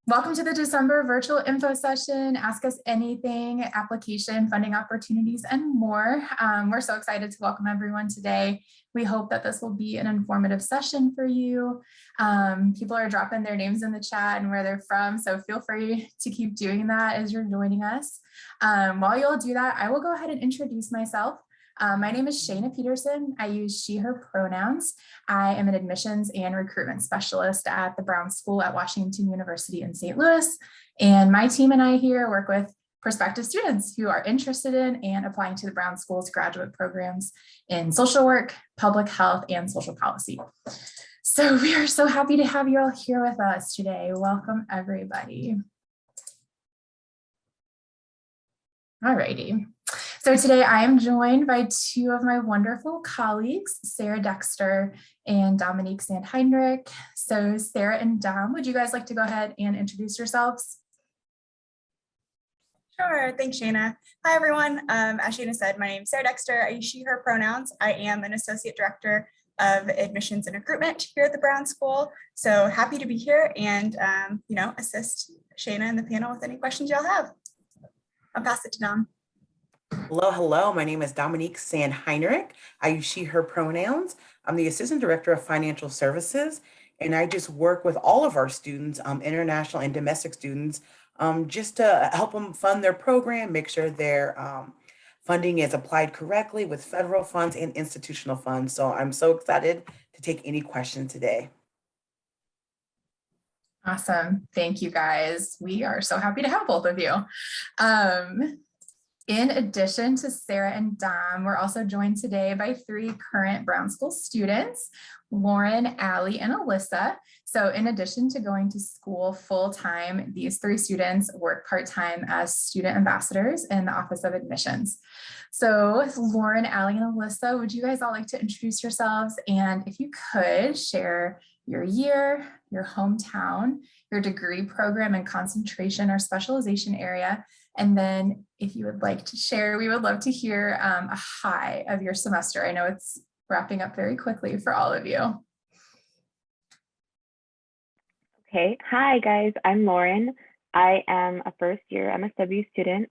Welcome to the December virtual info session, Ask Us Anything, application, funding opportunities, and more. We're so excited to welcome everyone today. We hope that this will be an informative session for you. People are dropping their names in the chat and where they're from, so feel free to keep doing that as you're joining us. While you'll do that, I will go ahead and introduce myself. My name is Shayna Peterson. I use she, her pronouns. I am an admissions and recruitment specialist at the Brown School at Washington University in St. Louis. And my team and I here work with prospective students who are interested in and applying to the Brown School's graduate programs in social work, public health, and social policy. So we are so happy to have you all here with us today. Welcome, everybody. All righty. So today I am joined by two of my wonderful colleagues, Sarah Dexter and Dominique Sandheinrich. So Sarah and Dom, would you guys like to go ahead and introduce yourselves? Sure, thanks Shayna. Hi everyone, as Shayna said, my name is Sarah Dexter. I use she, her pronouns. I am an Associate Director of Admissions and Recruitment here at the Brown School. So happy to be here and assist Shayna and the panel with any questions y'all have. I'll pass it to Dom. Hello. My name is Dominique Sandheinrich. I use she, her pronouns. I'm the Assistant Director of Financial Services, and I just work with all of our students, international and domestic students, just to help them fund their program, make sure their funding is applied correctly with federal funds and institutional funds. So I'm so excited to take any questions today. Awesome. Thank you, guys. We are so happy to have both of you. In addition to Sarah and Dom, we're also joined today by three current Brown School students, Lauren, Allie, and Alyssa. So in addition to going to school full-time, these three students work part-time as student ambassadors in the Office of Admissions. So Lauren, Allie, and Alyssa, would you guys all like to introduce yourselves? And if you could share your year, your hometown, your degree program and concentration or specialization area. And then if you would like to share, we would love to hear a high of your semester. I know it's wrapping up very quickly for all of you. Okay, hi guys, I'm Lauren. I am a first year MSW student.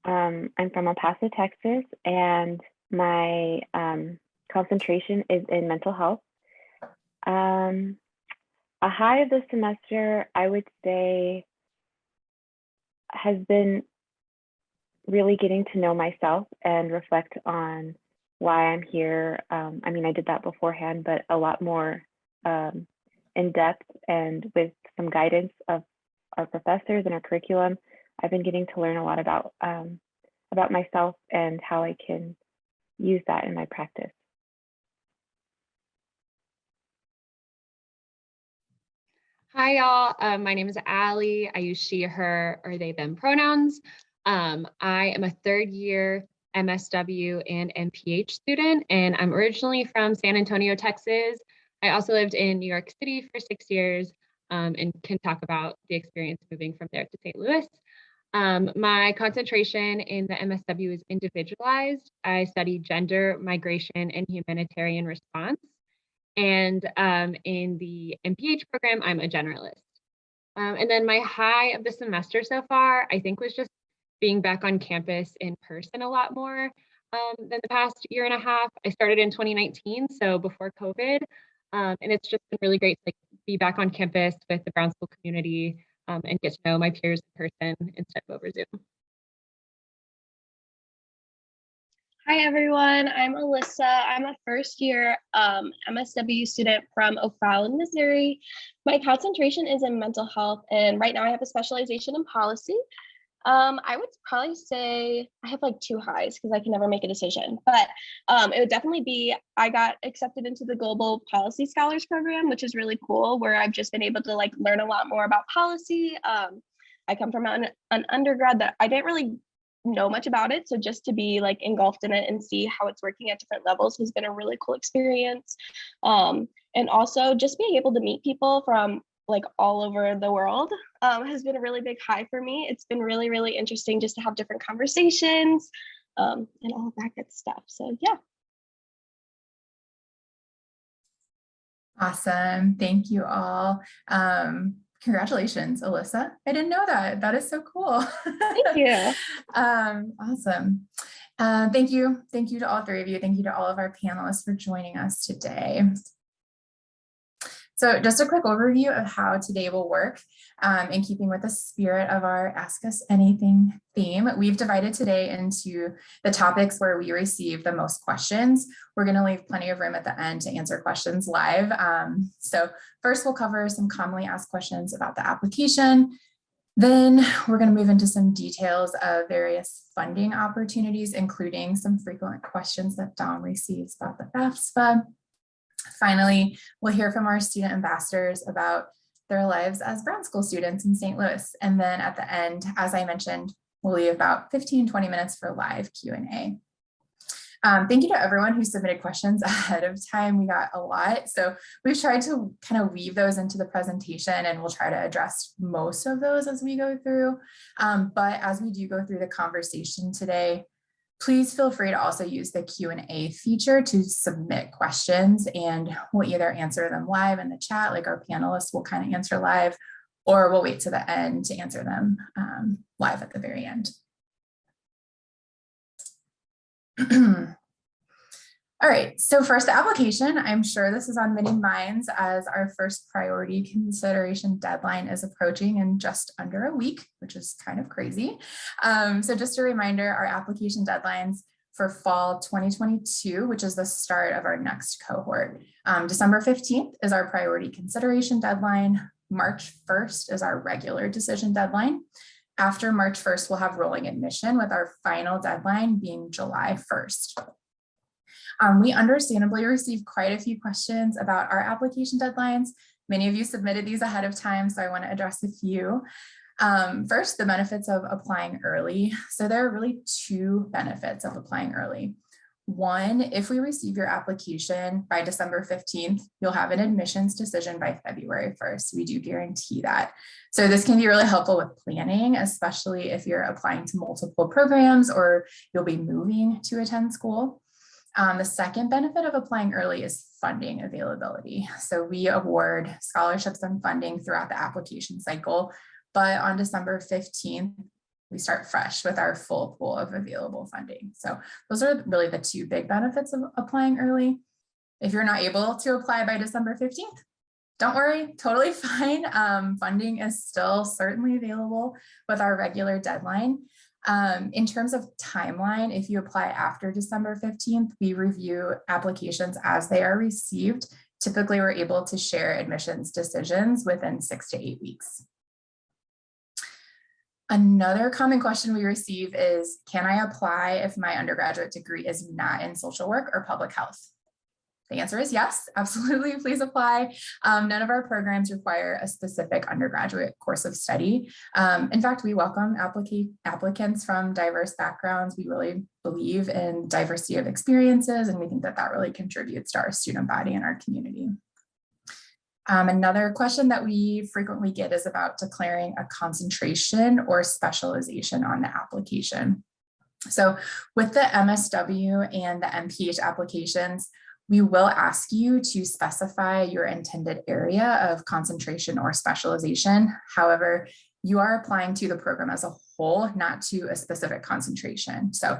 I'm from El Paso, Texas, and my concentration is in mental health. A high of the semester, I would say, has been really getting to know myself and reflect on why I'm here. I mean, I did that beforehand, but a lot more in depth and with some guidance of our professors and our curriculum. I've been getting to learn a lot about myself and how I can use that in my practice. Hi, y'all. My name is Allie. I use she, her, or they, them pronouns. I am a third year MSW and MPH student, and I'm originally from San Antonio, Texas. I also lived in New York City for 6 years and can talk about the experience moving from there to St. Louis. My concentration in the MSW is individualized. I study gender, migration, and humanitarian response. And in the MPH program, I'm a generalist. And then my high of the semester so far, I think, was just being back on campus in person a lot more than the past year and a half. I started in 2019, so before COVID. And it's just been really great to be back on campus with the Brown School community and get to know my peers in person instead of over Zoom. Hi everyone, I'm Alyssa. I'm a first year MSW student from O'Fallon, Missouri. My concentration is in mental health, and right now I have a specialization in policy. I would probably say I have like two highs because I can never make a decision, but it would definitely be, I got accepted into the Global Policy Scholars Program, which is really cool, where I've just been able to learn a lot more about policy. I come from an undergrad that I didn't really know much about it, so just to be engulfed in it and see how it's working at different levels has been a really cool experience. And also just being able to meet people from all over the world has been a really big high for me. It's been really, really interesting just to have different conversations and all of that good stuff. So yeah. Awesome. Thank you all. Congratulations, Alyssa. I didn't know that. That is so cool. Thank you. Awesome. Thank you. Thank you to all three of you. Thank you to all of our panelists for joining us today. So just a quick overview of how today will work. In keeping with the spirit of our Ask Us Anything theme, we've divided today into the topics where we receive the most questions. We're going to leave plenty of room at the end to answer questions live. So first, we'll cover some commonly asked questions about the application. Then we're going to move into some details of various funding opportunities, including some frequent questions that Dom receives about the FAFSA. Finally, we'll hear from our student ambassadors about their lives as Brown School students in St. Louis. And then at the end, as I mentioned, we'll leave about 15-20 minutes for live Q&A. Thank you to everyone who submitted questions ahead of time. We got a lot. So we've tried to kind of weave those into the presentation, and we'll try to address most of those as we go through. But as we do go through the conversation today, please feel free to also use the Q&A feature to submit questions, and we'll either answer them live in the chat, like our panelists will kind of answer live, or we'll wait to the end to answer them live at the very end. All right, so first, the application. I'm sure this is on many minds as our first priority consideration deadline is approaching in just under a week, which is kind of crazy. So just a reminder, our application deadlines for fall 2022, which is the start of our next cohort. December 15th is our priority consideration deadline. March 1st is our regular decision deadline. After March 1st, we'll have rolling admission, with our final deadline being July 1st. We understandably received quite a few questions about our application deadlines. Many of you submitted these ahead of time, so I want to address a few. First, the benefits of applying early. So there are really two benefits of applying early. One, if we receive your application by December 15th, you'll have an admissions decision by February 1st. We do guarantee that. So this can be really helpful with planning, especially if you're applying to multiple programs or you'll be moving to attend school. The second benefit of applying early is funding availability. So we award scholarships and funding throughout the application cycle, but on December 15th, we start fresh with our full pool of available funding. So those are really the two big benefits of applying early. If you're not able to apply by December 15th, don't worry, totally fine. Funding is still certainly available with our regular deadline. In terms of timeline, if you apply after December 15th, we review applications as they are received. Typically, we're able to share admissions decisions within 6 to 8 weeks. Another common question we receive is, can I apply if my undergraduate degree is not in social work or public health? The answer is yes, absolutely, please apply. None of our programs require a specific undergraduate course of study. In fact, we welcome applicants from diverse backgrounds. We really believe in diversity of experiences, and we think that that really contributes to our student body and our community. Another question that we frequently get is about declaring a concentration or specialization on the application. So with the MSW and the MPH applications, we will ask you to specify your intended area of concentration or specialization. However, you are applying to the program as a whole, not to a specific concentration. So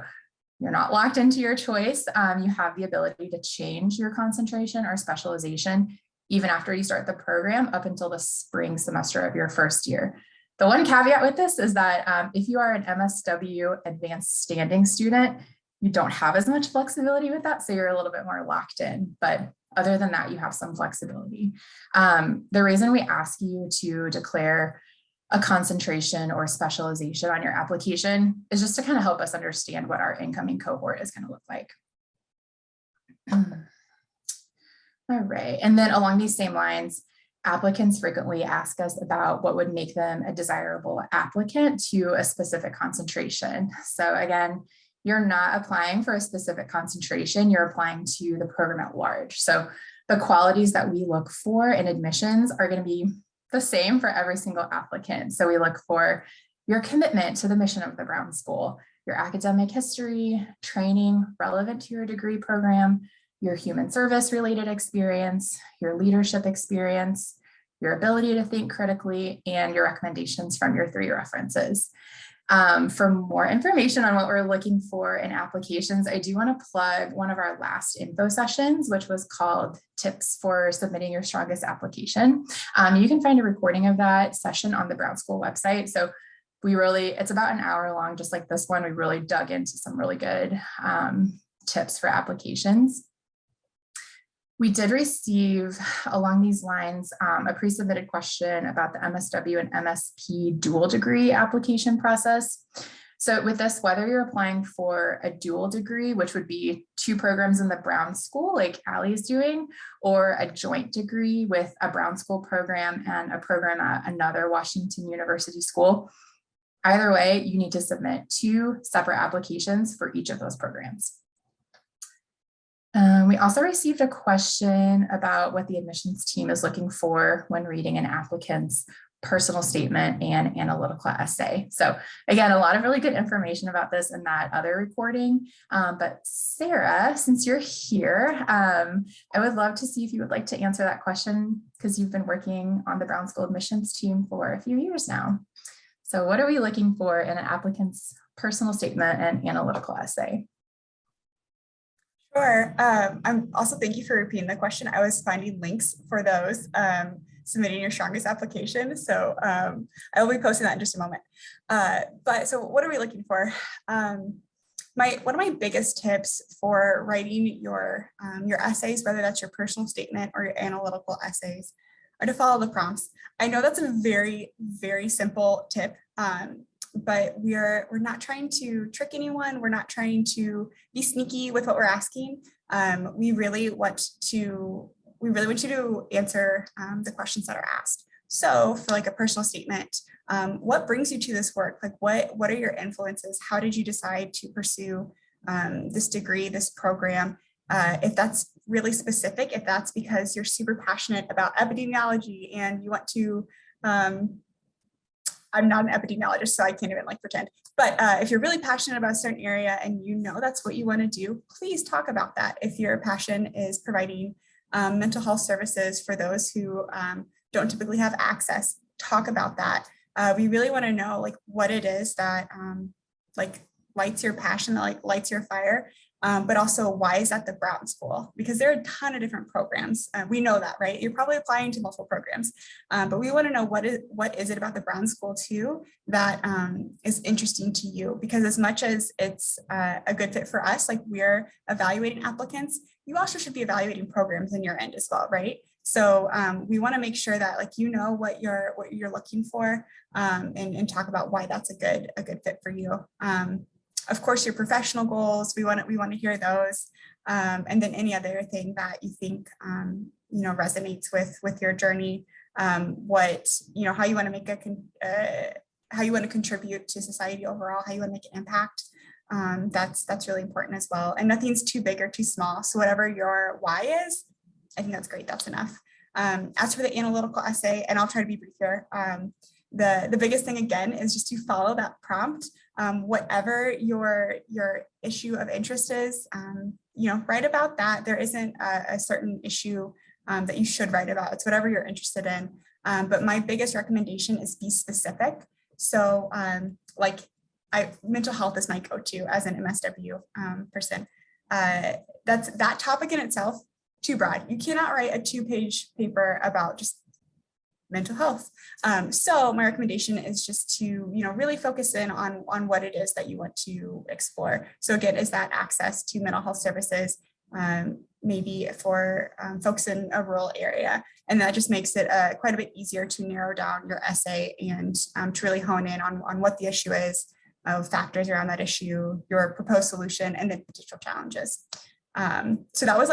you're not locked into your choice. You have the ability to change your concentration or specialization even after you start the program up until the spring semester of your first year. The one caveat with this is that if you are an MSW advanced standing student, you don't have as much flexibility with that, so you're a little bit more locked in. But other than that, you have some flexibility. The reason we ask you to declare a concentration or specialization on your application is just to kind of help us understand what our incoming cohort is going to look like. All right, and then along these same lines, applicants frequently ask us about what would make them a desirable applicant to a specific concentration. So again, you're not applying for a specific concentration, you're applying to the program at large. So the qualities that we look for in admissions are going to be the same for every single applicant. So we look for your commitment to the mission of the Brown School, your academic history, training relevant to your degree program, your human service related experience, your leadership experience, your ability to think critically, and your recommendations from your 3 references. For more information on what we're looking for in applications, I do want to plug one of our last info sessions, which was called Tips for Submitting Your Strongest Application. You can find a recording of that session on the Brown School website. So it's about an hour long, just like this one. We really dug into some really good tips for applications. We did receive, along these lines, a pre-submitted question about the MSW and MSP dual degree application process. So with this, whether you're applying for a dual degree, which would be 2 programs in the Brown School, like Allie is doing, or a joint degree with a Brown School program and a program at another Washington University school, either way, you need to submit 2 separate applications for each of those programs. We also received a question about what the admissions team is looking for when reading an applicant's personal statement and analytical essay. So again, a lot of really good information about this in that other recording. But Sarah, since you're here, I would love to see if you would like to answer that question, because you've been working on the Brown School admissions team for a few years now. So what are we looking for in an applicant's personal statement and analytical essay? Sure. I'm also, thank you for repeating the question. I was finding links for those submitting your strongest application. So I will be posting that in just a moment. But so what are we looking for? One of my biggest tips for writing your essays, whether that's your personal statement or your analytical essays, are to follow the prompts. I know that's a very, very simple tip. But we're not trying to trick anyone. We're not trying to be sneaky with what we're asking. We really want you to answer the questions that are asked. So for like a personal statement, what brings you to this work? Like what are your influences? How did you decide to pursue this degree, this program? If that's really specific, if that's because you're super passionate about epidemiology and you want to, I'm not an epidemiologist, so I can't even pretend. But if you're really passionate about a certain area and you know that's what you want to do, please talk about that. If your passion is providing mental health services for those who don't typically have access, talk about that. We really want to know what it is that lights your passion, that lights your fire. But also, why is that the Brown School? Because there are a ton of different programs. We know that, right? You're probably applying to multiple programs, but we want to know what is it about the Brown School too that is interesting to you? Because as much as it's a good fit for us, we're evaluating applicants, you also should be evaluating programs in your end as well, right? So we want to make sure that what you're looking for, and talk about why that's a good fit for you. Of course, your professional goals, we want to hear those, and then any other thing that you think resonates with your journey, how you want to make how you want to contribute to society overall, how you want to make an impact. That's really important as well. And nothing's too big or too small. So whatever your why is, I think that's great. That's enough. As for the analytical essay, and I'll try to be brief here. The biggest thing again is just to follow that prompt. Whatever your issue of interest is, write about that. There isn't a certain issue that you should write about. It's whatever you're interested in. But my biggest recommendation is be specific. So mental health is my go-to as an MSW person. That's that topic in itself, too broad. You cannot write a 2-page paper about just mental health. So my recommendation is just to, really focus in on what it is that you want to explore. So again, is that access to mental health services, maybe for folks in a rural area. And that just makes it quite a bit easier to narrow down your essay and to really hone in on what the issue is, factors around that issue, your proposed solution, and then potential challenges. So that was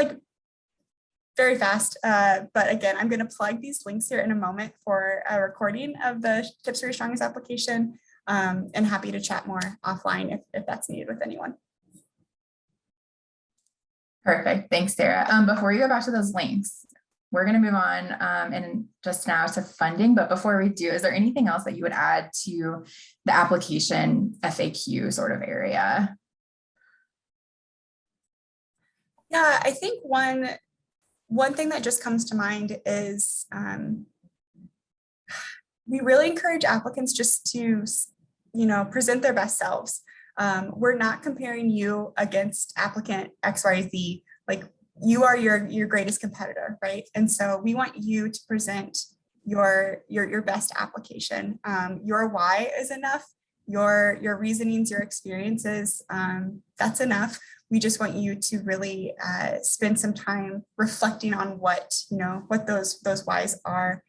very fast, but again, I'm going to plug these links here in a moment for a recording of the Tips for Your Strongest Application, and happy to chat more offline if that's needed with anyone. Perfect. Thanks, Sarah. Before you go back to those links, we're going to move on and just now to funding. But before we do, is there anything else that you would add to the application FAQ sort of area? Yeah, I think one thing that just comes to mind is we really encourage applicants just to, present their best selves. We're not comparing you against applicant XYZ. Like, you are your greatest competitor, right? And so we want you to present your best application. Your why is enough. Your reasonings, your experiences, that's enough. We just want you to really spend some time reflecting on what those whys are.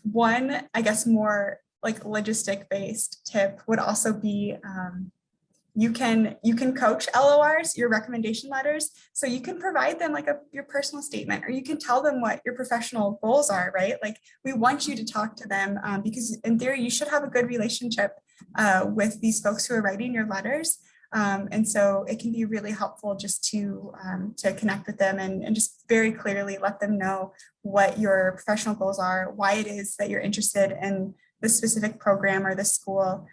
One, I guess, more like logistic based tip would also be you can coach LORs, your recommendation letters. So you can provide them like your personal statement, or you can tell them what your professional goals are, right? Like, we want you to talk to them because in theory, you should have a good relationship with these folks who are writing your letters. And so it can be really helpful just to connect with them and just very clearly let them know what your professional goals are, why it is that you're interested in the specific program or the school,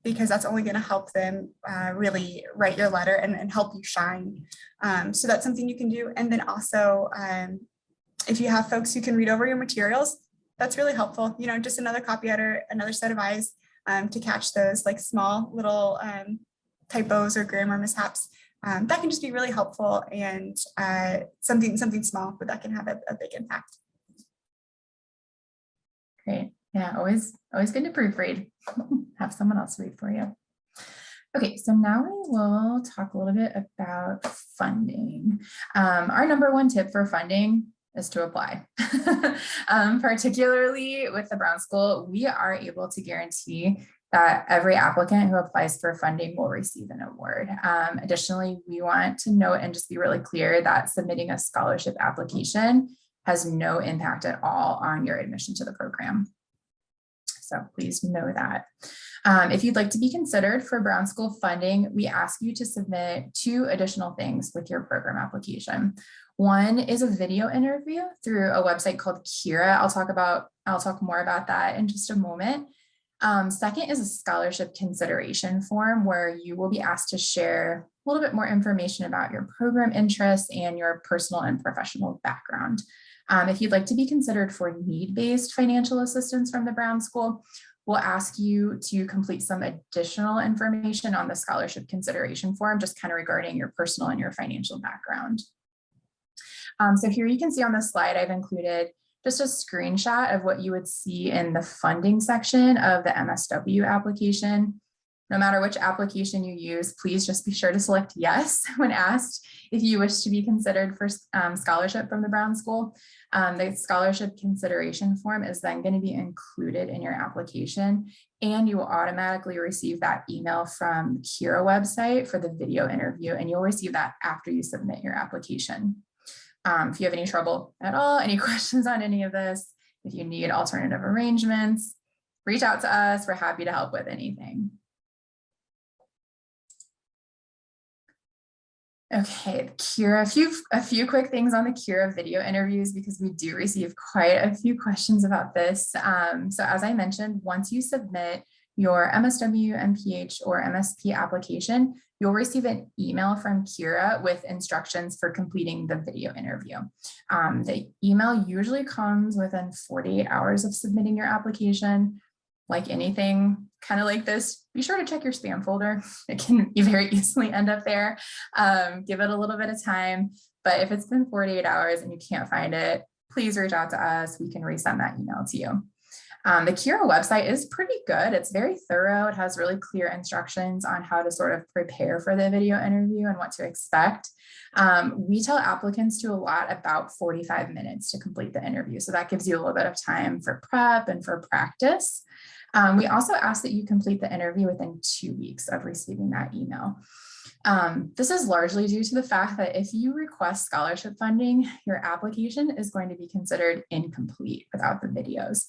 because that's only going to help them really write your letter and help you shine. So that's something you can do. And then also, if you have folks who can read over your materials, that's really helpful. Just another copy editor, another set of eyes to catch those like small little typos or grammar mishaps. That can just be really helpful, and something small, but that can have a big impact. Great. Yeah, always good to proofread. Have someone else read for you. Okay, so now we will talk a little bit about funding. Our number one tip for funding is to apply. Particularly with the Brown School, we are able to guarantee that every applicant who applies for funding will receive an award. Additionally, we want to note and just be really clear that submitting a scholarship application has no impact at all on your admission to the program. So please know that. If you'd like to be considered for Brown School funding, we ask you to submit 2 additional things with your program application. One is a video interview through a website called Kira. I'll talk more about that in just a moment. Second is a scholarship consideration form where you will be asked to share a little bit more information about your program interests and your personal and professional background. If you'd like to be considered for need-based financial assistance from the Brown School, we'll ask you to complete some additional information on the scholarship consideration form, just kind of regarding your personal and your financial background. So here you can see on the slide, I've included just a screenshot of what you would see in the funding section of the MSW application. No matter which application you use, please just be sure to select yes when asked if you wish to be considered for scholarship from the Brown School. The scholarship consideration form is then going to be included in your application, and you will automatically receive that email from Kira website for the video interview, and you'll receive that after you submit your application. If you have any trouble at all, any questions on any of this, if you need alternative arrangements, reach out to us. We're happy to help with anything. Okay, Kira, a few quick things on the Kira video interviews, because we do receive quite a few questions about this. So as I mentioned, once you submit your MSW, MPH, or MSP application, you'll receive an email from Kira with instructions for completing the video interview. The email usually comes within 48 hours of submitting your application. Like anything kind of like this, be sure to check your spam folder. It can very easily end up there. Give it a little bit of time, but if it's been 48 hours and you can't find it, please reach out to us. We can resend that email to you. The Kira website is pretty good. It's very thorough. It has really clear instructions on how to sort of prepare for the video interview and what to expect. We tell applicants to allot about 45 minutes to complete the interview. So that gives you a little bit of time for prep and for practice. We also ask that you complete the interview within 2 weeks of receiving that email. This is largely due to the fact that if you request scholarship funding, your application is going to be considered incomplete without the videos.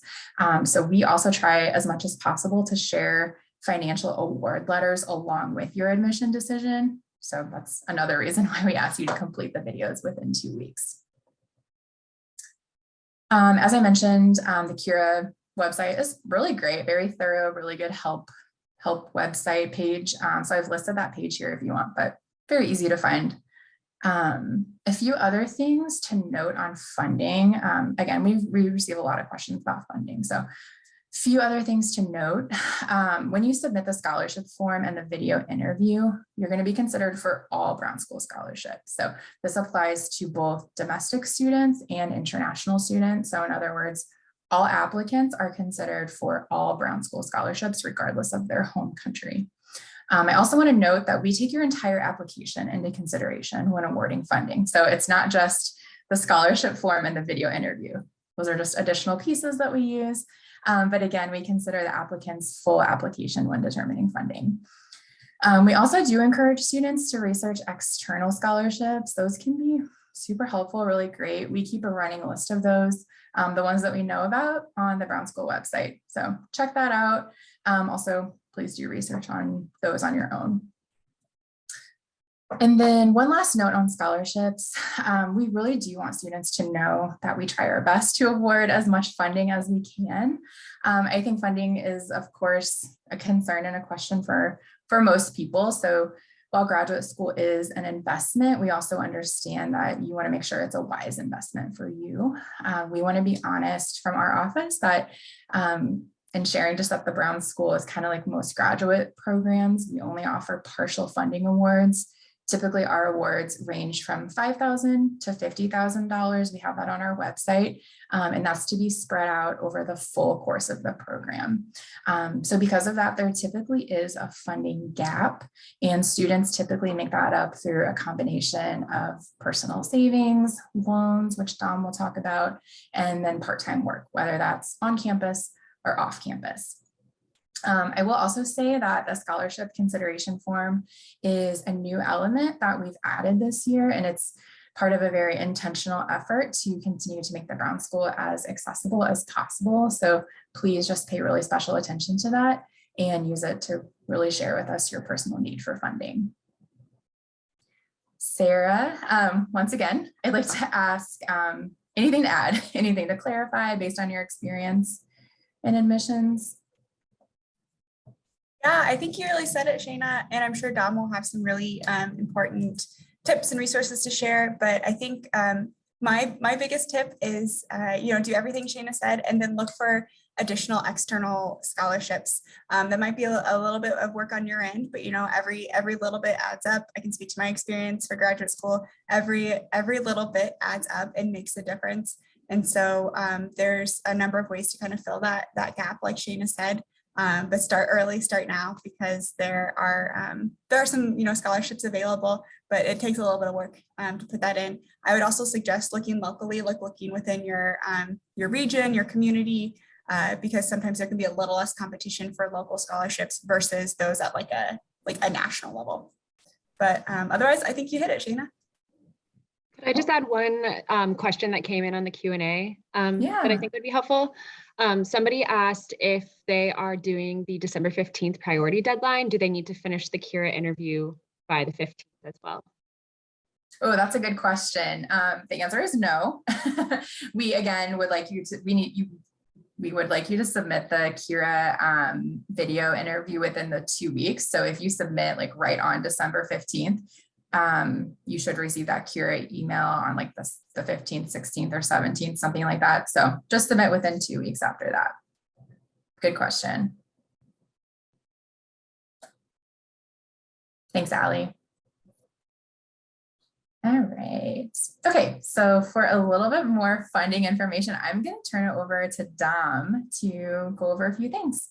So we also try as much as possible to share financial award letters along with your admission decision. So that's another reason why we ask you to complete the videos within 2 weeks. As I mentioned, the Kira website is really great, very thorough, really good help website page. So I've listed that page here if you want, but very easy to find. A few other things to note on funding. Again, we receive a lot of questions about funding. So few other things to note. When you submit the scholarship form and the video interview, you're going to be considered for all Brown School scholarships. So this applies to both domestic students and international students. So in other words, all applicants are considered for all Brown School scholarships, regardless of their home country. I also want to note that we take your entire application into consideration when awarding funding. So it's not just the scholarship form and the video interview. Those are just additional pieces that we use. But again, we consider the applicant's full application when determining funding. We also do encourage students to research external scholarships. Those can be super helpful, really great. We keep a running list of those, the ones that we know about on the Brown School website. So check that out. Also, please do research on those on your own. And then one last note on scholarships, we really do want students to know that we try our best to award as much funding as we can. I think funding is, of course, a concern and a question for most people. So while graduate school is an investment, we also understand that you want to make sure it's a wise investment for you. We want to be honest from our office that and sharing just that the Brown School is kind of like most graduate programs. We only offer partial funding awards. Typically, our awards range from $5,000 to $50,000. We have that on our website, and that's to be spread out over the full course of the program. So because of that, there typically is a funding gap, and students typically make that up through a combination of personal savings, loans, which Dom will talk about, and then part-time work, whether that's on campus or off campus. I will also say that the scholarship consideration form is a new element that we've added this year, and it's part of a very intentional effort to continue to make the Brown School as accessible as possible. So please just pay really special attention to that and use it to really share with us your personal need for funding. Sarah, once again, I'd like to ask anything to add, anything to clarify based on your experience in admissions? Yeah, I think you really said it, Shayna, and I'm sure Dom will have some really important tips and resources to share. But I think my biggest tip is, do everything Shayna said, and then look for additional external scholarships. That might be a little bit of work on your end, but every little bit adds up. I can speak to my experience for graduate school. Every little bit adds up and makes a difference. And so there's a number of ways to kind of fill that gap, like Shayna said. But start early, start now, because there are some scholarships available, but it takes a little bit of work to put that in. I would also suggest looking locally, like looking within your region, your community, because sometimes there can be a little less competition for local scholarships versus those at like a national level. But otherwise, I think you hit it, Shayna. Could I just add one question that came in on the Q&A that I think would be helpful? Somebody asked if they are doing the December 15th priority deadline, do they need to finish the Kira interview by the 15th as well? Oh, that's a good question. The answer is no. We again would like you to, we would like you to submit the Kira video interview within the 2 weeks. So if you submit like right on December 15th, you should receive that Kira email on like the 15th, 16th, or 17th, something like that. So just submit within 2 weeks after that. Good question. Thanks, Allie. All right. Okay, so for a little bit more funding information, I'm going to turn it over to Dom to go over a few things.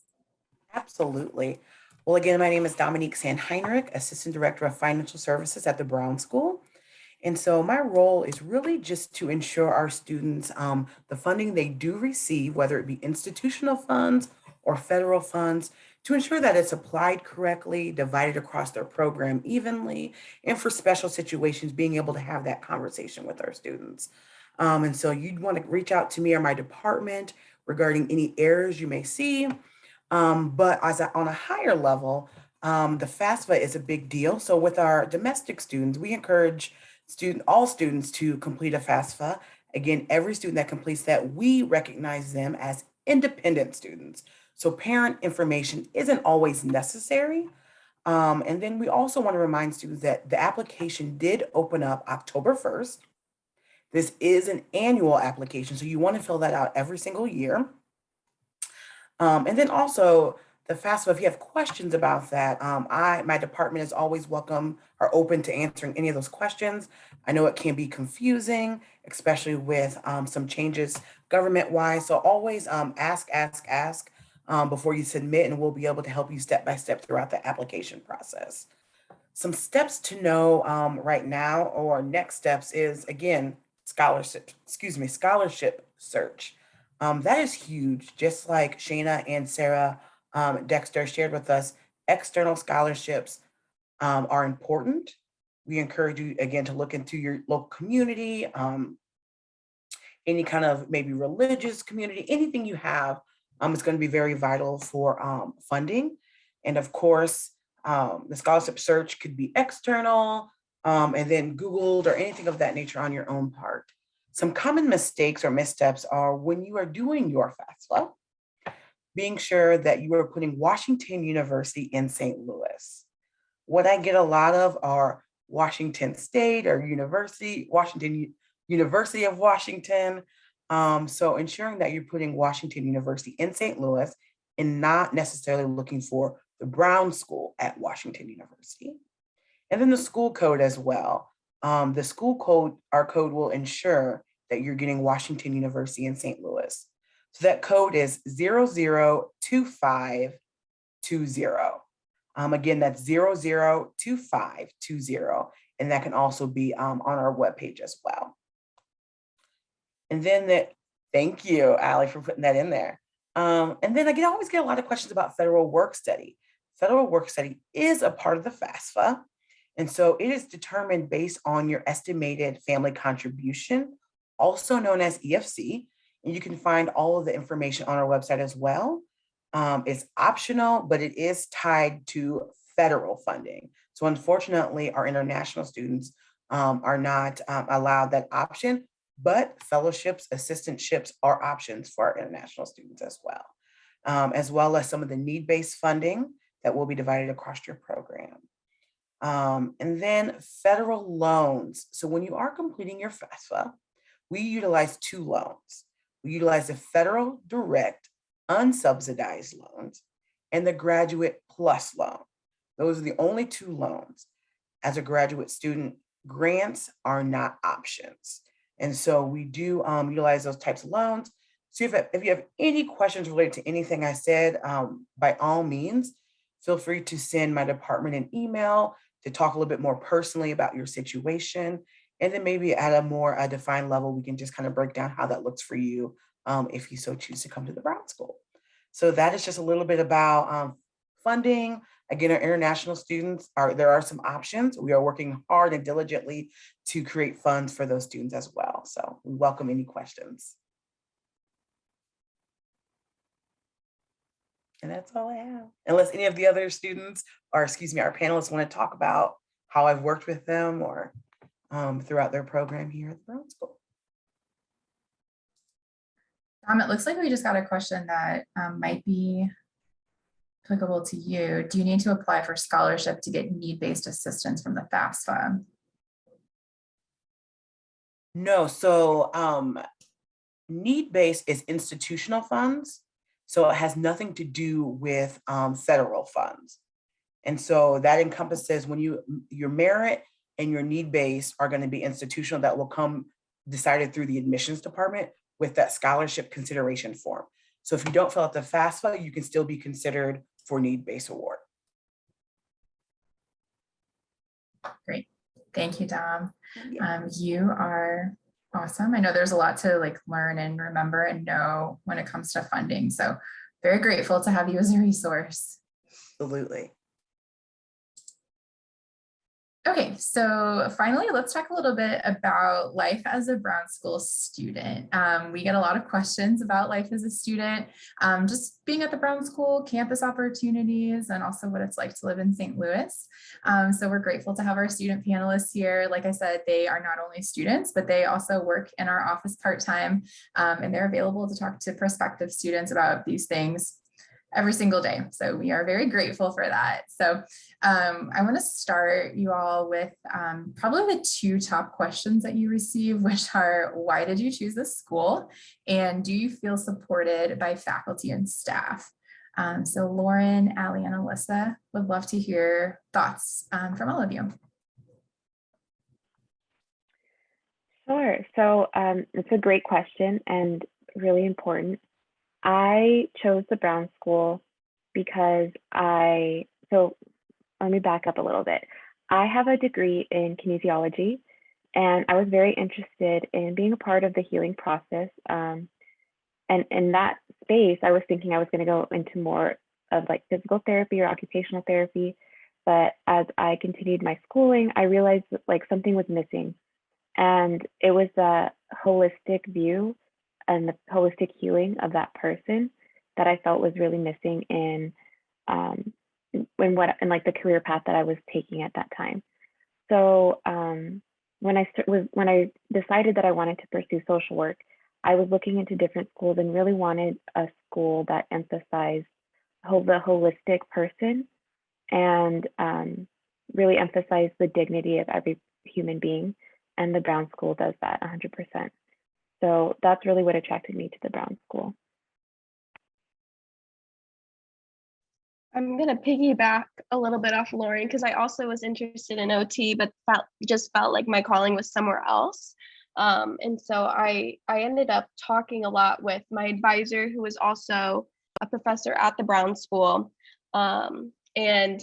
Absolutely. Well, again, my name is Dominique Sandheinrich, Assistant Director of Financial Services at the Brown School. And so my role is really just to ensure our students, the funding they do receive, whether it be institutional funds or federal funds, to ensure that it's applied correctly, divided across their program evenly, and for special situations, being able to have that conversation with our students. And so you'd want to reach out to me or my department regarding any errors you may see. But on a higher level, the FAFSA is a big deal. So with our domestic students, we encourage all students to complete a FAFSA. Again, every student that completes that, we recognize them as independent students. So parent information isn't always necessary. And then we also want to remind students that the application did open up October 1st. This is an annual application, so you want to fill that out every single year. And then also the FAFSA, if you have questions about that, my department is always welcome or open to answering any of those questions. I know it can be confusing, especially with some changes government-wise. So always ask before you submit, and we'll be able to help you step by step throughout the application process. Some steps to know right now, or next steps, is again, scholarship search. That is huge. Just like Shayna and Sarah Dexter shared with us, external scholarships are important. We encourage you again to look into your local community, any kind of maybe religious community, anything you have is going to be very vital for funding. And of course, the scholarship search could be external and then Googled or anything of that nature on your own part. Some common mistakes or missteps are when you are doing your FAFSA, being sure that you are putting Washington University in St. Louis. What I get a lot of are Washington State or Washington University of Washington. So ensuring that you're putting Washington University in St. Louis and not necessarily looking for the Brown School at Washington University. And then the school code as well. The school code, our code will ensure that you're getting Washington University in St. Louis. So that code is 002520. Again, that's 002520. And that can also be on our webpage as well. And then thank you, Allie, for putting that in there. And then I always get a lot of questions about federal work study. Federal work study is a part of the FAFSA. And so it is determined based on your estimated family contribution, also known as EFC. And you can find all of the information on our website as well. It's optional, but it is tied to federal funding. So unfortunately, our international students are not allowed that option, but fellowships, assistantships are options for our international students as well as some of the need-based funding that will be divided across your program. And then federal loans. So when you are completing your FAFSA, we utilize two loans. We utilize the federal direct unsubsidized loans and the graduate plus loan. Those are the only two loans. As a graduate student, grants are not options. And so we do utilize those types of loans. So if you have any questions related to anything I said, by all means, feel free to send my department an email to talk a little bit more personally about your situation. And then maybe at a more defined level, we can just kind of break down how that looks for you if you so choose to come to the Brown School. So that is just a little bit about funding. Again, our international students, there are some options. We are working hard and diligently to create funds for those students as well. So we welcome any questions. And that's all I have. Unless any of the other students, or excuse me, our panelists want to talk about how I've worked with them or throughout their program here at the Brown School. It looks like we just got a question that might be applicable to you. Do you need to apply for scholarship to get need-based assistance from the FAFSA? No, so need-based is institutional funds. So it has nothing to do with federal funds. And so that encompasses when your merit and your need-based are going to be institutional, that will come decided through the admissions department with that scholarship consideration form. So if you don't fill out the FAFSA, you can still be considered for need-based award. Great. Thank you, Dom. Yeah. You are awesome. I know there's a lot to learn and remember and know when it comes to funding. So very grateful to have you as a resource. Absolutely. Okay, so finally, let's talk a little bit about life as a Brown School student. We get a lot of questions about life as a student, just being at the Brown School, campus opportunities, and also what it's like to live in St. Louis. So we're grateful to have our student panelists here. Like I said, they are not only students, but they also work in our office part-time, and they're available to talk to prospective students about these things. every single day. So we are very grateful for that. So I want to start you all with probably the two top questions that you receive, which are, why did you choose this school? And do you feel supported by faculty and staff? So Lauren, Allie, and Alyssa would love to hear thoughts from all of you. Sure. So it's a great question and really important. I chose the Brown School because so let me back up a little bit. I have a degree in kinesiology, and I was very interested in being a part of the healing process. And in that space, I was thinking I was going to go into more of like physical therapy or occupational therapy. But as I continued my schooling, I realized that like something was missing. And it was the holistic view and the holistic healing of that person that I felt was really missing in like the career path that I was taking at that time. So when I decided that I wanted to pursue social work, I was looking into different schools and really wanted a school that emphasized the holistic person and really emphasized the dignity of every human being. And the Brown School does that 100%. So that's really what attracted me to the Brown School. I'm gonna piggyback a little bit off Lauren because I also was interested in OT, but felt like my calling was somewhere else. And so I ended up talking a lot with my advisor, who was also a professor at the Brown School. And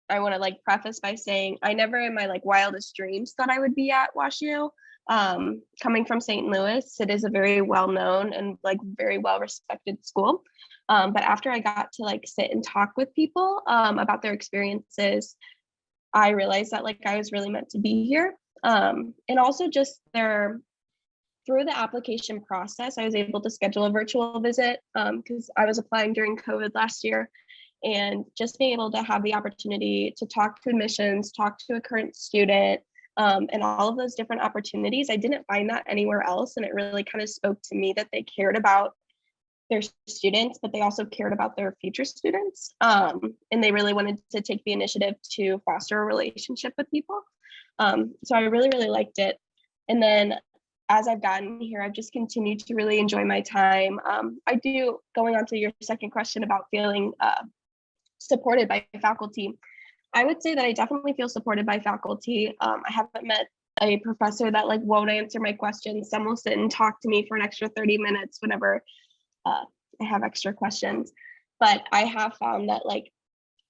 I want to like preface by saying I never in my like wildest dreams thought I would be at WashU. Coming from St. Louis, it is a very well-known and like very well-respected school. But after I got to like sit and talk with people about their experiences, I realized that like I was really meant to be here. And also just through the application process, I was able to schedule a virtual visit because I was applying during COVID last year. And just being able to have the opportunity to talk to admissions, talk to a current student, and all of those different opportunities, I didn't find that anywhere else. And it really kind of spoke to me that they cared about their students, but they also cared about their future students. And they really wanted to take the initiative to foster a relationship with people. So I really, really liked it. And then as I've gotten here, I've just continued to really enjoy my time. Going on to your second question about feeling supported by faculty, I would say that I definitely feel supported by faculty. I haven't met a professor that like won't answer my questions. Some will sit and talk to me for an extra 30 minutes whenever I have extra questions. But I have found that like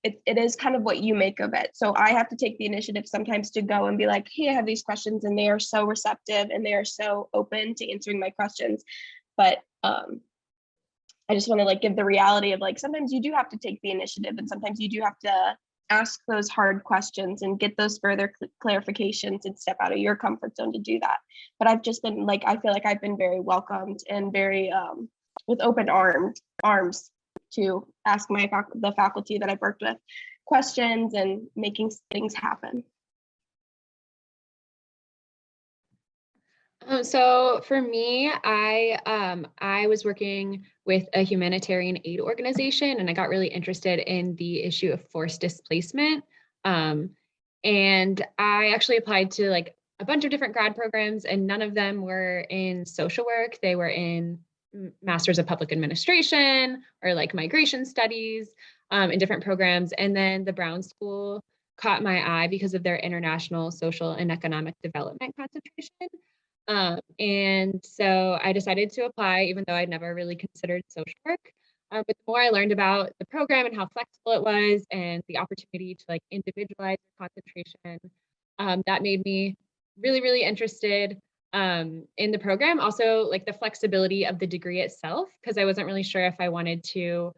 it is kind of what you make of it. So I have to take the initiative sometimes to go and be like, hey, I have these questions, and they are so receptive and they are so open to answering my questions. But I just want to like give the reality of like sometimes you do have to take the initiative, and sometimes you do have to ask those hard questions and get those further clarifications and step out of your comfort zone to do that. But I've just been like, I feel like I've been very welcomed and very with open arms to ask the faculty that I've worked with questions and making things happen. So for me, I was working with a humanitarian aid organization, and I got really interested in the issue of forced displacement. And I actually applied to like a bunch of different grad programs, and none of them were in social work. They were in Masters of Public Administration or like migration studies in different programs. And then the Brown School caught my eye because of their international social and economic development concentration. And so I decided to apply, even though I'd never really considered social work. But the more I learned about the program and how flexible it was and the opportunity to like individualize the concentration, that made me really, really interested in the program. Also like the flexibility of the degree itself, because I wasn't really sure if I wanted to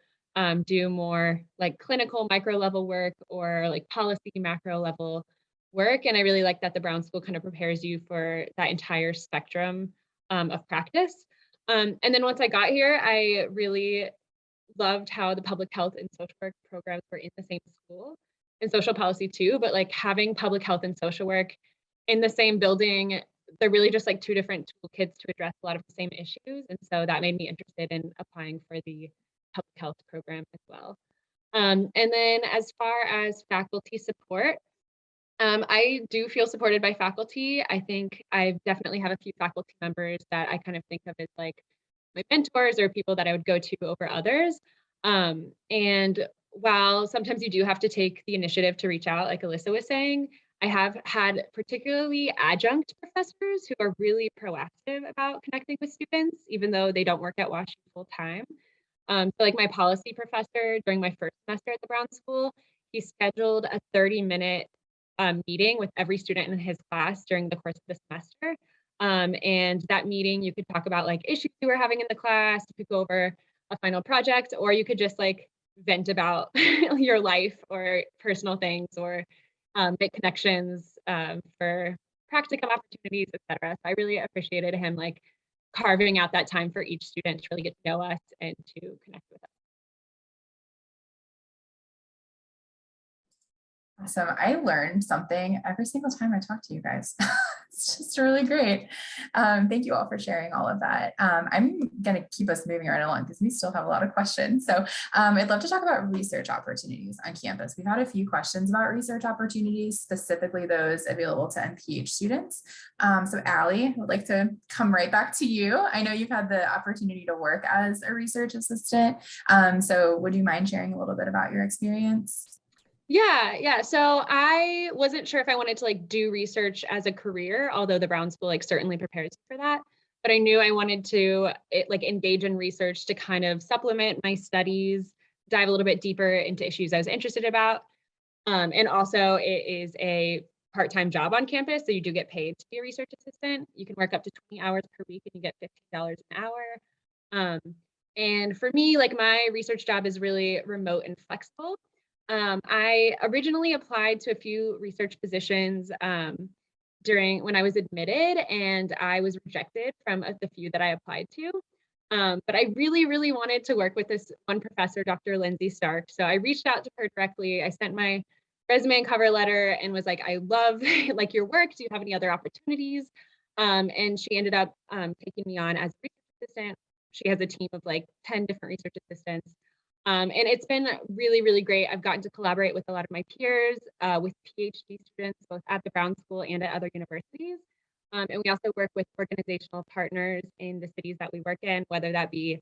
do more like clinical micro level work or like policy macro level work. And I really like that the Brown School kind of prepares you for that entire spectrum of practice. And then once I got here, I really loved how the public health and social work programs were in the same school, and social policy too, but like having public health and social work in the same building, they're really just like two different toolkits to address a lot of the same issues. And so that made me interested in applying for the public health program as well. And then as far as faculty support, I do feel supported by faculty. I think I definitely have a few faculty members that I kind of think of as like my mentors or people that I would go to over others. And while sometimes you do have to take the initiative to reach out, like Alyssa was saying, I have had particularly adjunct professors who are really proactive about connecting with students, even though they don't work at Washington full time. So like my policy professor during my first semester at the Brown School, he scheduled a 30-minute meeting with every student in his class during the course of the semester. And that meeting, you could talk about like issues you were having in the class, you could go over a final project, or you could just like vent about your life or personal things, or make connections for practicum opportunities, etc. So I really appreciated him like carving out that time for each student to really get to know us and to connect with us. Awesome. I learned something every single time I talk to you guys. It's just really great. Thank you all for sharing all of that. I'm going to keep us moving right along because we still have a lot of questions. So I'd love to talk about research opportunities on campus. We've had a few questions about research opportunities, specifically those available to MPH students. So Allie, I would like to come right back to you. I know you've had the opportunity to work as a research assistant. So would you mind sharing a little bit about your experience? Yeah. So I wasn't sure if I wanted to like do research as a career, although the Brown School like certainly prepares for that. But I knew I wanted to like engage in research to kind of supplement my studies, dive a little bit deeper into issues I was interested about. And also it is a part-time job on campus, so you do get paid to be a research assistant. You can work up to 20 hours per week and you get $15 an hour. And for me, like my research job is really remote and flexible. I originally applied to a few research positions during when I was admitted, and I was rejected from the few that I applied to. But I really, really wanted to work with this one professor, Dr. Lindsay Stark. So I reached out to her directly. I sent my resume and cover letter and was like, I love like your work. Do you have any other opportunities? And she ended up taking me on as a research assistant. She has a team of like 10 different research assistants. And it's been really, really great. I've gotten to collaborate with a lot of my peers, with PhD students, both at the Brown School and at other universities. And we also work with organizational partners in the cities that we work in, whether that be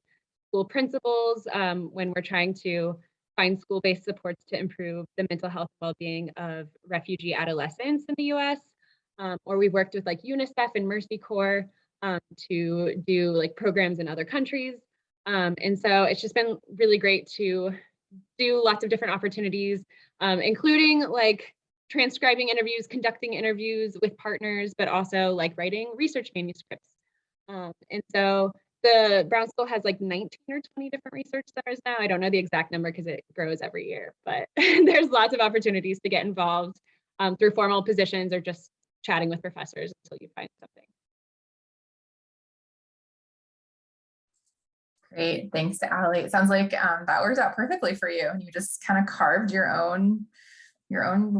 school principals, when we're trying to find school-based supports to improve the mental health well-being of refugee adolescents in the US, or we've worked with like UNICEF and Mercy Corps to do like programs in other countries. And so it's just been really great to do lots of different opportunities, including like transcribing interviews, conducting interviews with partners, but also like writing research manuscripts. And so the Brown School has like 19 or 20 different research centers now. I don't know the exact number because it grows every year, but there's lots of opportunities to get involved through formal positions or just chatting with professors until you find something. Great, thanks to Allie. It sounds like that worked out perfectly for you, and you just kind of carved your own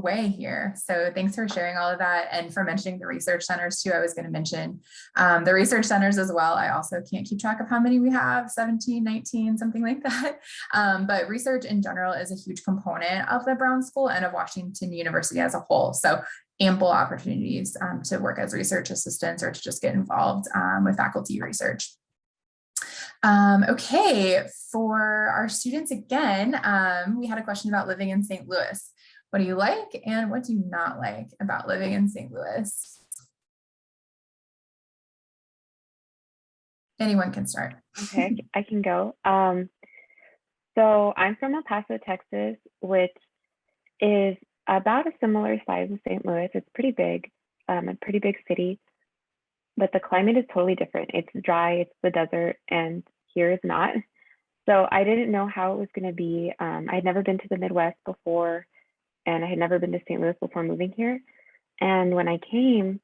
way here. So thanks for sharing all of that and for mentioning the research centers too. I was going to mention the research centers as well. I also can't keep track of how many we have, 17, 19, something like that. But research in general is a huge component of the Brown School and of Washington University as a whole. So ample opportunities to work as research assistants or to just get involved with faculty research. Okay, for our students again, we had a question about living in St. Louis. What do you like and what do you not like about living in St. Louis? Anyone can start. Okay, I can go. So I'm from El Paso, Texas, which is about a similar size as St. Louis. It's pretty big, a pretty big city, but the climate is totally different. It's dry, it's the desert, and here is not. So I didn't know how it was going to be. I had never been to the Midwest before, and I had never been to St. Louis before moving here. And when I came,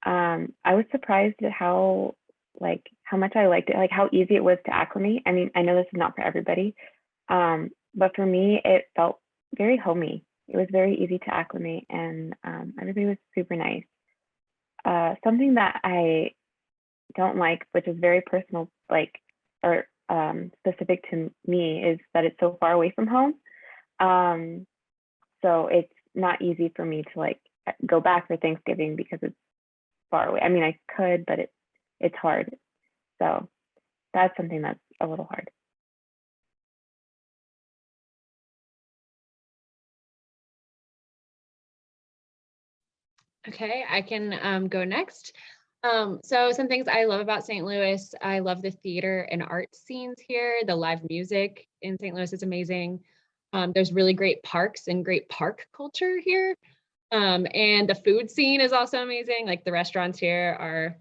I was surprised at how much I liked it, like how easy it was to acclimate. I mean, I know this is not for everybody, but for me, it felt very homey. It was very easy to acclimate, and everybody was super nice. Something that I don't like, which is very personal, or specific to me is that it's so far away from home. So it's not easy for me to like go back for Thanksgiving because it's far away. I mean, I could, but it's hard. So that's something that's a little hard. Okay, I can go next. So some things I love about St. Louis, I love the theater and art scenes here. The live music in St. Louis is amazing. There's really great parks and great park culture here. And the food scene is also amazing. Like the restaurants here are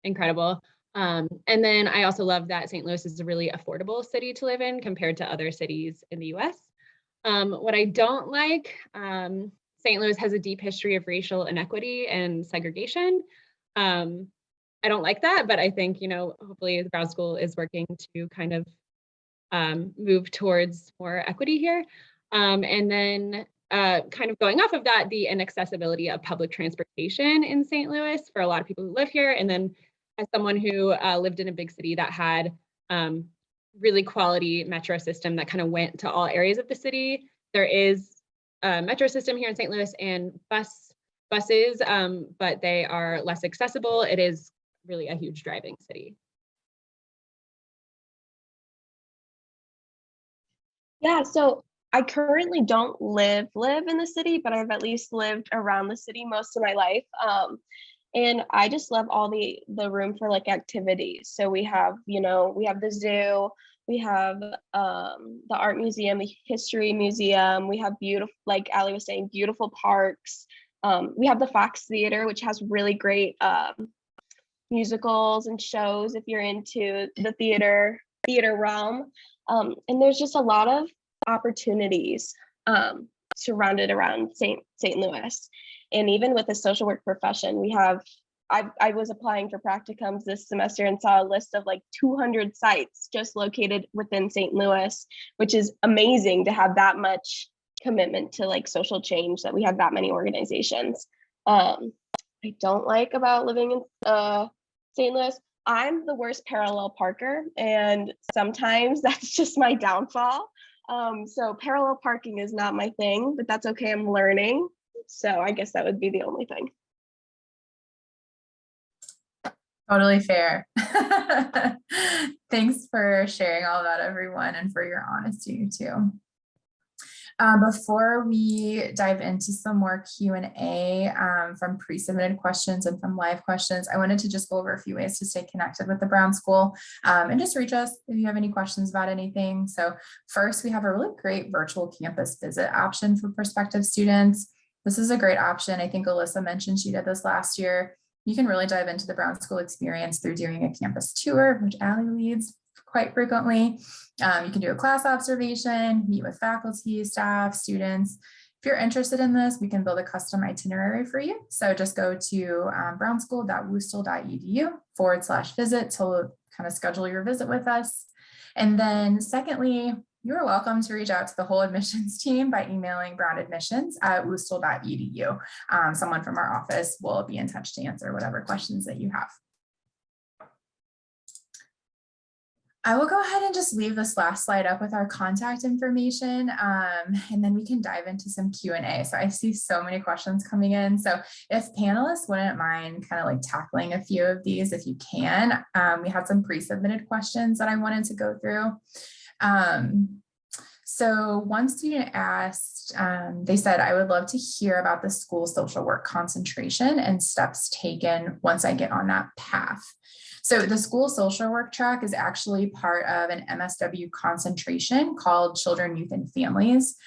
incredible. And then I also love that St. Louis is a really affordable city to live in compared to other cities in the US. What I don't like, St. Louis has a deep history of racial inequity and segregation. I don't like that, but I think, hopefully the Brown School is working to kind of move towards more equity here. And then kind of going off of that, the inaccessibility of public transportation in St. Louis for a lot of people who live here. And then as someone who lived in a big city that had really quality metro system that kind of went to all areas of the city, there is a metro system here in St. Louis and buses, but they are less accessible. It is really a huge driving city. Yeah, so I currently don't live in the city, but I've at least lived around the city most of my life. And I just love all the room for like activities. So we have, we have the zoo, we have the art museum, the history museum, we have beautiful, like Ali was saying, beautiful parks. We have the Fox Theater, which has really great musicals and shows if you're into the theater realm. And there's just a lot of opportunities surrounded around St. Louis. And even with the social work profession, we have, I was applying for practicums this semester and saw a list of like 200 sites just located within St. Louis, which is amazing to have that much commitment to like social change, that we have that many organizations. I don't like about living in St. Louis, I'm the worst parallel parker, and sometimes that's just my downfall. So parallel parking is not my thing, but that's okay, I'm learning. So I guess that would be the only thing. Totally fair. Thanks for sharing all that, everyone, and for your honesty too. Before we dive into some more Q&A from pre-submitted questions and from live questions, I wanted to just go over a few ways to stay connected with the Brown School and just reach us if you have any questions about anything. So first, we have a really great virtual campus visit option for prospective students. This is a great option. I think Alyssa mentioned she did this last year. You can really dive into the Brown School experience through doing a campus tour, which Ali leads quite frequently. You can do a class observation, meet with faculty, staff, students. If you're interested in this, we can build a custom itinerary for you. So just go to brownschool.woostel.edu/visit to kind of schedule your visit with us. And then secondly, you're welcome to reach out to the whole admissions team by emailing brownadmissions@woostel.edu. Someone from our office will be in touch to answer whatever questions that you have. I will go ahead and just leave this last slide up with our contact information, and then we can dive into some Q&A. So I see so many questions coming in. So if panelists wouldn't mind kind of like tackling a few of these, if you can, we have some pre-submitted questions that I wanted to go through. So one student asked, they said, I would love to hear about the school social work concentration and steps taken once I get on that path. So the school social work track is actually part of an MSW concentration called Children, Youth, and Families.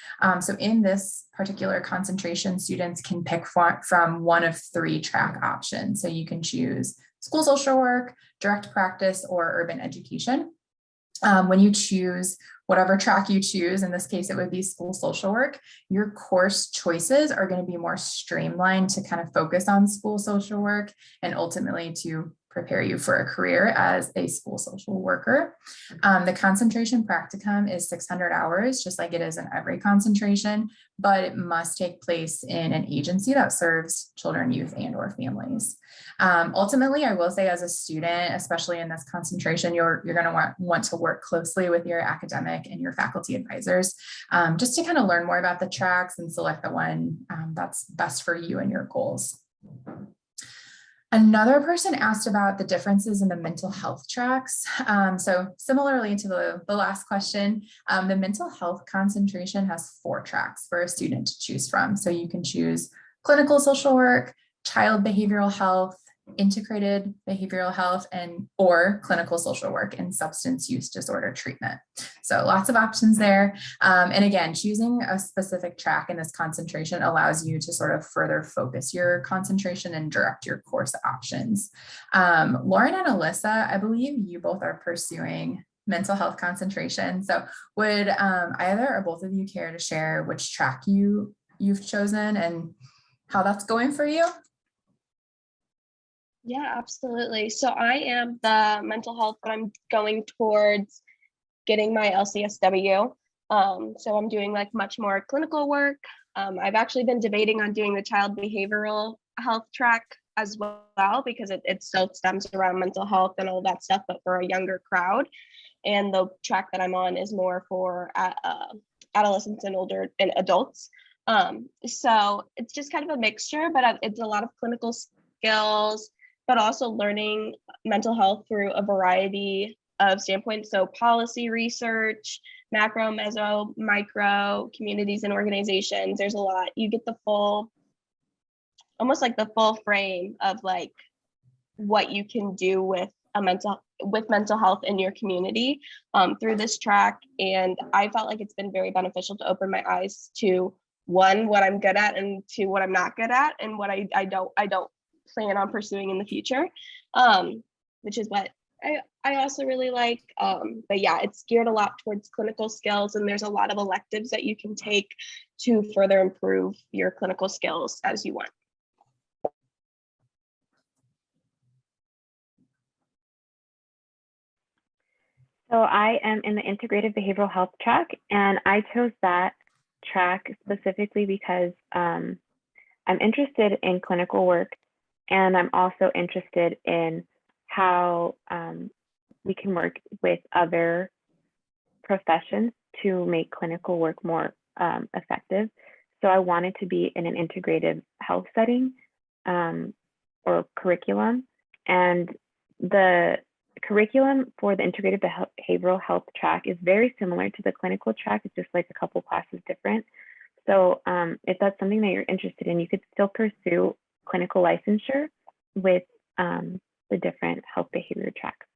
So in this particular concentration, students can pick from one of 3 track options. So you can choose school social work, direct practice, or urban education. When you choose whatever track you choose, in this case, it would be school social work, your course choices are going to be more streamlined to kind of focus on school social work and ultimately to prepare you for a career as a school social worker. The concentration practicum is 600 hours, just like it is in every concentration, but it must take place in an agency that serves children, youth, and or families. Ultimately, I will say as a student, especially in this concentration, you're going to want to work closely with your academic and your faculty advisors, just to kind of learn more about the tracks and select the one that's best for you and your goals. Another person asked about the differences in the mental health tracks. So similarly to the last question, the mental health concentration has 4 tracks for a student to choose from. So you can choose clinical social work, child behavioral health, integrated behavioral health, or clinical social work and substance use disorder treatment. So lots of options there. And again, choosing a specific track in this concentration allows you to sort of further focus your concentration and direct your course options. Lauren and Alyssa, I believe you both are pursuing mental health concentration. So would either or both of you care to share which track you've chosen and how that's going for you? Yeah, absolutely. So I am the mental health, but I'm going towards getting my LCSW. So I'm doing like much more clinical work. I've actually been debating on doing the child behavioral health track as well, because it still stems around mental health and all that stuff, but for a younger crowd. And the track that I'm on is more for adolescents and older and adults. So it's just kind of a mixture, but it's a lot of clinical skills, but also learning mental health through a variety of standpoints. So policy research, macro, meso, micro, communities and organizations. There's a lot. You get the full, almost like the full frame of like what you can do with mental health in your community through this track. And I felt like it's been very beneficial to open my eyes to, one, what I'm good at, and 2, what I'm not good at, and what I don't plan on pursuing in the future, which is what I also really like. But yeah, it's geared a lot towards clinical skills, and there's a lot of electives that you can take to further improve your clinical skills as you want. So I am in the integrated behavioral health track, and I chose that track specifically because I'm interested in clinical work, and I'm also interested in how we can work with other professions to make clinical work more effective. So I wanted to be in an integrated health setting or curriculum, and the curriculum for the integrated behavioral health track is very similar to the clinical track. It's just like a couple classes different. So if that's something that you're interested in, you could still pursue clinical licensure with the different health behavior tracks.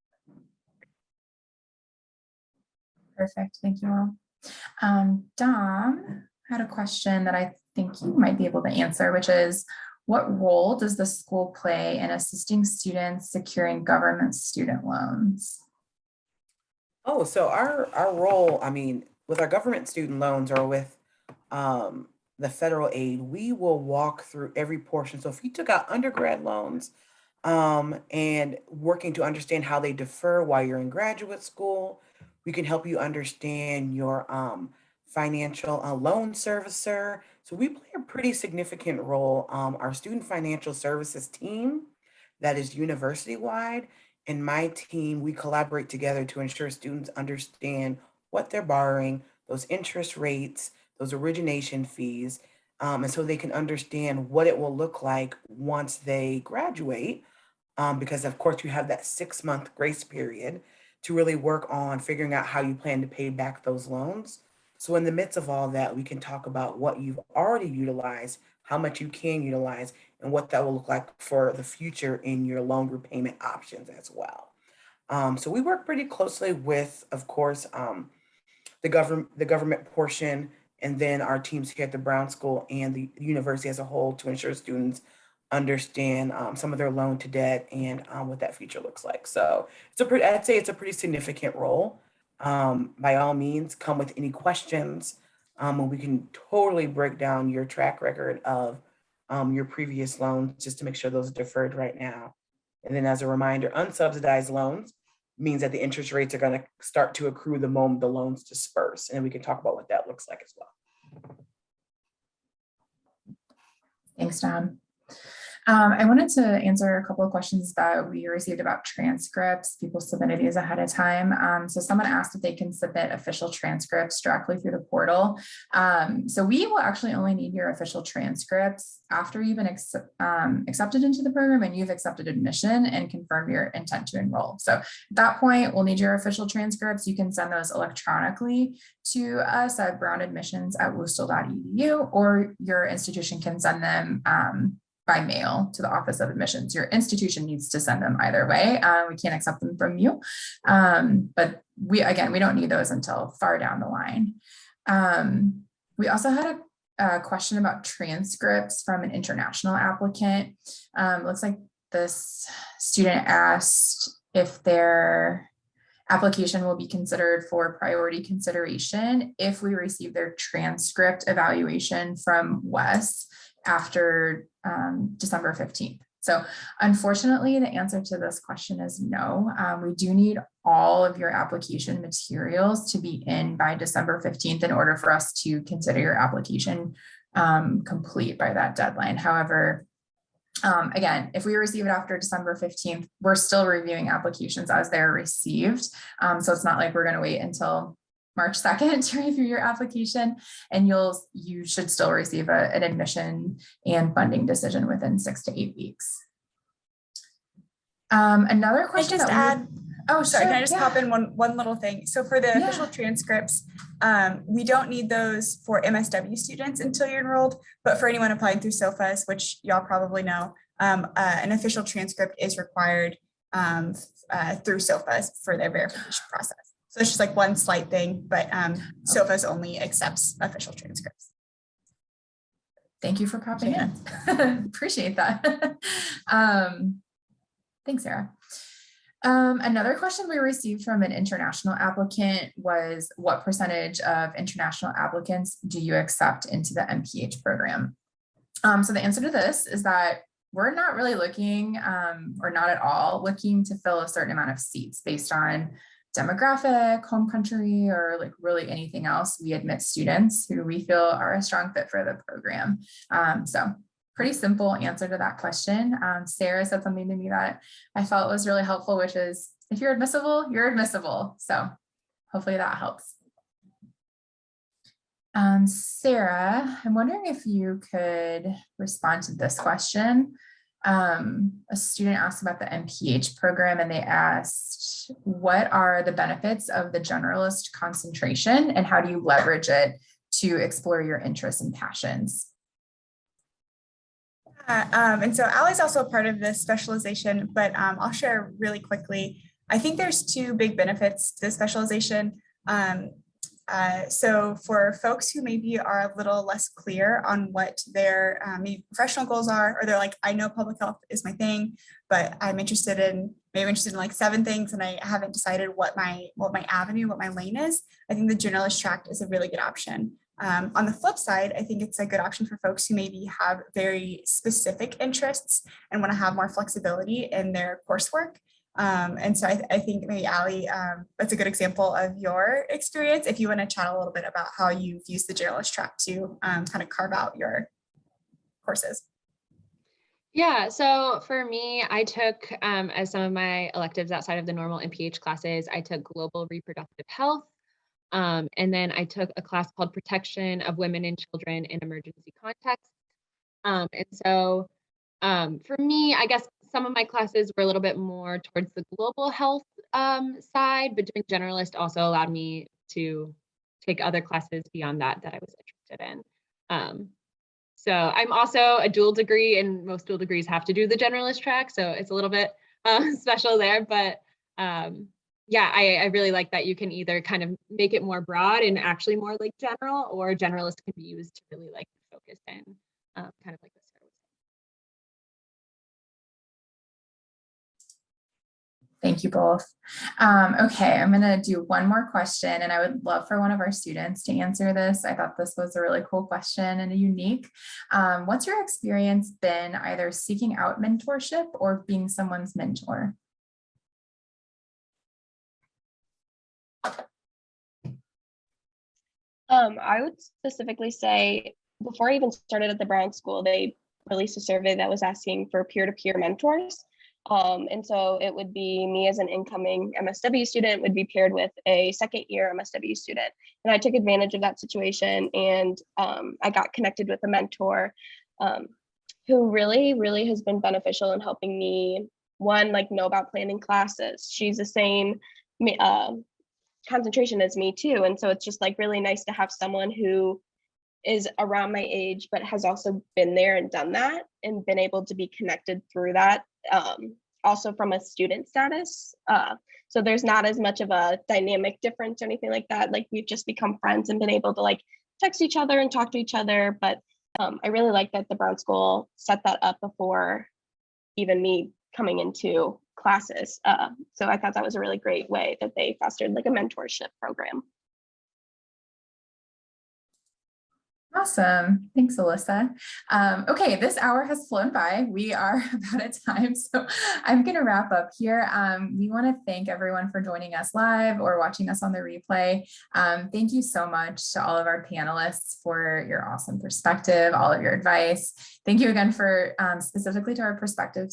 Perfect, thank you all. Dom had a question that I think you might be able to answer, which is, what role does the school play in assisting students securing government student loans? Oh, so our role, I mean, with our government student loans or with the federal aid, we will walk through every portion. So if you took out undergrad loans and working to understand how they defer while you're in graduate school, we can help you understand your financial loan servicer. So we play a pretty significant role. Our student financial services team that is university-wide, and my team, we collaborate together to ensure students understand what they're borrowing, those interest rates, those origination fees, and so they can understand what it will look like once they graduate. Because of course you have that 6-month grace period to really work on figuring out how you plan to pay back those loans. So in the midst of all that, we can talk about what you've already utilized, how much you can utilize, and what that will look like for the future in your loan repayment options as well. So we work pretty closely with, of course, the government portion, and then our teams here at the Brown School and the university as a whole to ensure students understand some of their loan to debt and what that future looks like. So I'd say it's a pretty significant role. By all means, come with any questions, and we can totally break down your track record of your previous loans just to make sure those are deferred right now. And then as a reminder, unsubsidized loans means that the interest rates are going to start to accrue the moment the loans disperse. And we can talk about what that looks like as well. Thanks, Dom. I wanted to answer a couple of questions that we received about transcripts. People submitted these ahead of time. So someone asked if they can submit official transcripts directly through the portal. So we will actually only need your official transcripts after you've been accepted into the program and you've accepted admission and confirmed your intent to enroll. So at that point, we'll need your official transcripts. You can send those electronically to us at brownadmissions@worcester.edu, or your institution can send them by mail to the Office of Admissions. Your institution needs to send them either way. We can't accept them from you. But we don't need those until far down the line. We also had a question about transcripts from an international applicant. Looks like this student asked if their application will be considered for priority consideration if we receive their transcript evaluation from WES after December 15th. So unfortunately, the answer to this question is no. We do need all of your application materials to be in by December 15th in order for us to consider your application complete by that deadline. However, again, if we receive it after December 15th, we're still reviewing applications as they're received. So it's not like we're going to wait until March 2nd to review your application, and you should still receive an admission and funding decision within 6 to 8 weeks. Another question. Can I just add? Oh, sorry. Sure, Can I just pop in one little thing? So for the official transcripts, we don't need those for MSW students until you're enrolled, but for anyone applying through SOFAS, which y'all probably know, an official transcript is required through SOFAS for their verification process. So it's just like one slight thing, but SOFAS only accepts official transcripts. Thank you for popping in. Appreciate that. Thanks, Sarah. Another question we received from an international applicant was, what percentage of international applicants do you accept into the MPH program? So the answer to this is that we're not really looking, or not at all looking to fill a certain amount of seats based on demographic, home country, or like really anything else. We admit students who we feel are a strong fit for the program. So pretty simple answer to that question. Sarah said something to me that I felt was really helpful, which is if you're admissible, you're admissible. So hopefully that helps. Sarah, I'm wondering if you could respond to this question. A student asked about the MPH program, and they asked, what are the benefits of the generalist concentration and how do you leverage it to explore your interests and passions? And so Allie's also a part of this specialization, but I'll share really quickly. I think there's two big benefits to specialization. So for folks who maybe are a little less clear on what their maybe professional goals are, or they're like, I know public health is my thing, but I'm interested in like 7 things and I haven't decided what my avenue, what my lane is. I think the generalist track is a really good option. On the flip side, I think it's a good option for folks who maybe have very specific interests and want to have more flexibility in their coursework. And so I think maybe Allie, that's a good example of your experience. If you want to chat a little bit about how you've used the generalist track to kind of carve out your courses. Yeah, so for me, I took, as some of my electives outside of the normal MPH classes, I took global reproductive health. And then I took a class called Protection of Women and Children in Emergency Contexts. And so for me, I guess some of my classes were a little bit more towards the global health side, but doing generalist also allowed me to take other classes beyond that I was interested in. So I'm also a dual degree, and most dual degrees have to do the generalist track. So it's a little bit special there, but yeah, I really like that you can either kind of make it more broad and actually more like general, or generalist can be used to really like focus in kind of like this. Thank you both. Okay, I'm going to do one more question, and I would love for one of our students to answer this. I thought this was a really cool question and unique. What's your experience been either seeking out mentorship or being someone's mentor? I would specifically say before I even started at the Brown School, they released a survey that was asking for peer-to-peer mentors. And so it would be me as an incoming MSW student would be paired with a second year MSW student. And I took advantage of that situation, and I got connected with a mentor who really has been beneficial in helping me, one, like know about planning classes. She's the same concentration as me too. And so it's just like really nice to have someone who is around my age, but has also been there and done that and been able to be connected through that. Also from a student status. So there's not as much of a dynamic difference or anything like that. Like we've just become friends and been able to like text each other and talk to each other. But I really like that the Brown School set that up before even me coming into classes. So I thought that was a really great way that they fostered like a mentorship program. Awesome. Thanks, Alyssa. Okay, this hour has flown by. We are about at time, so I'm going to wrap up here. We want to thank everyone for joining us live or watching us on the replay. Thank you so much to all of our panelists for your awesome perspective, all of your advice. Thank you again for specifically to our prospective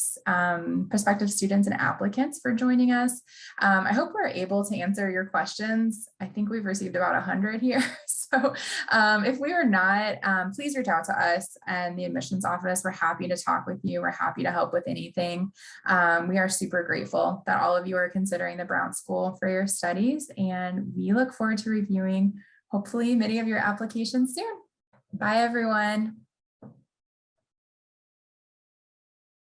students and applicants for joining us. I hope we're able to answer your questions. I think we've received about 100 here. So if we are not, please reach out to us and the admissions office. We're happy to talk with you. We're happy to help with anything. We are super grateful that all of you are considering the Brown School for your studies, and we look forward to reviewing hopefully many of your applications soon. Bye, everyone.